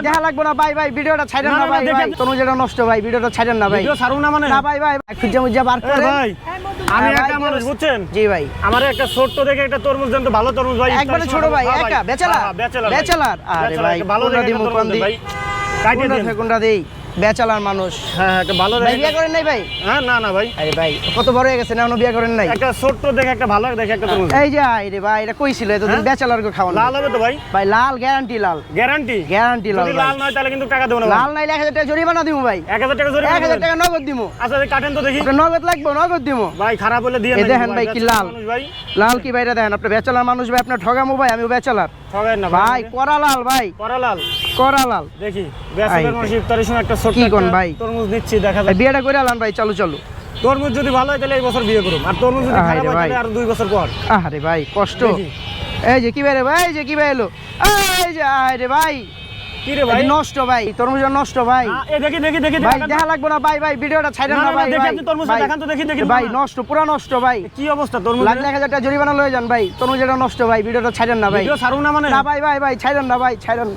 দেখা লাগবে না ভাই, ভিডিওটা ছাড়েন না ভাই, তরমুজ এটা নষ্ট ভাই, ভিডিওটা ছাড়েন না ভাই, ভিডিও ছাড়ুন না মানে না ভাই খুঁজে মুজা বার করে ভাই। আমি একা মানুষ বুঝছেন, জি ভাই, আমার একটা ছোট্ট দেখে একটা তরমুজ দেন তো, ভালো তরমুজ ভাই, একবারে ছোট ভাই, একা ব্যাচেলার, আরে ভাই কোনটা দিমু কোন দি কাটে দেন কোনটা দেই, ব্যাচেলার মানুষ, হ্যাঁ একটা ভালো ভাই বিয়ে করেন নাই ভাই? হ্যাঁ না ভাই, আরে ভাই কত বড় হয়ে গেছে না, এখনো বিয়ে করেন নাই? একটা ছোট্ট দেখে একটা ভালো দেখে একটা তরমুজ এই যে আরে ভাই এটা কইছিল এতদিন ব্যাচেলার গো খাওয়ানো, লাল হবে তো ভাই? ভাই লাল গ্যারান্টি, লাল গ্যারান্টি লাল, যদি লাল নয় তাহলে কিন্তু টাকা দেব না, লাল নাই 1000 টাকা জরিমানা দিমু ভাই, 1000 টাকা জরিমানা, 1000 টাকা নগদ দিমু। আচ্ছা কাটেন তো দেখি, আপনি নগদ লাগবে, নগদ দিমু ভাই খারাপ হলে দিয়ে এই দেখেন ভাই কি লাল, ভাই লাল কি ভাই, এটা দেখেন আপনি ব্যাচেলার মানুষ ভাই, আপনি ঠগামু ভাই, আমিও ব্যাচেলার ঠগায়েন না ভাই, করা লাল ভাই, করা লাল দেখি ব্যাচেলার মানুষ ইফতারের সময় একটা ছোট্ট কি কোন ভাই? তরমুজ নিচ্ছি, দেখা ভাই যায় বিয়েটা করে আলান ভাই, চলো তরমুজ যদি ভালো হয় তাহলে এই বছর বিয়ে করুম, আর তরমুজ যদি খারাপ হয় তাহলে আর 2 বছর পর। আরে ভাই কষ্ট, দেখি। এই যে কি ভাই রে ভাই, এই যে কি ভাই এলো, এই যে আরে ভাই কি রে ভাই নষ্ট ভাই, তরমুজ নষ্ট ভাই, এই দেখি ভাই দেখা লাগবে না ভাই, ভিডিওটা ছাড়েন না ভাই, দেখি আপনি তরমুজটা দেখান তো দেখি ভাই নষ্ট, পুরো নষ্ট ভাই, কি অবস্থা তরমুজ, লাগলে 1000 টাকা জরিমানা লয়ে যান ভাই, তরমুজ এটা নষ্ট ভাই, ভিডিওটা ছাড়েন না ভাই, ভিডিও ছাড়ুন না মানে না ভাই ছাড়েন না ভাই, ছাড়েন।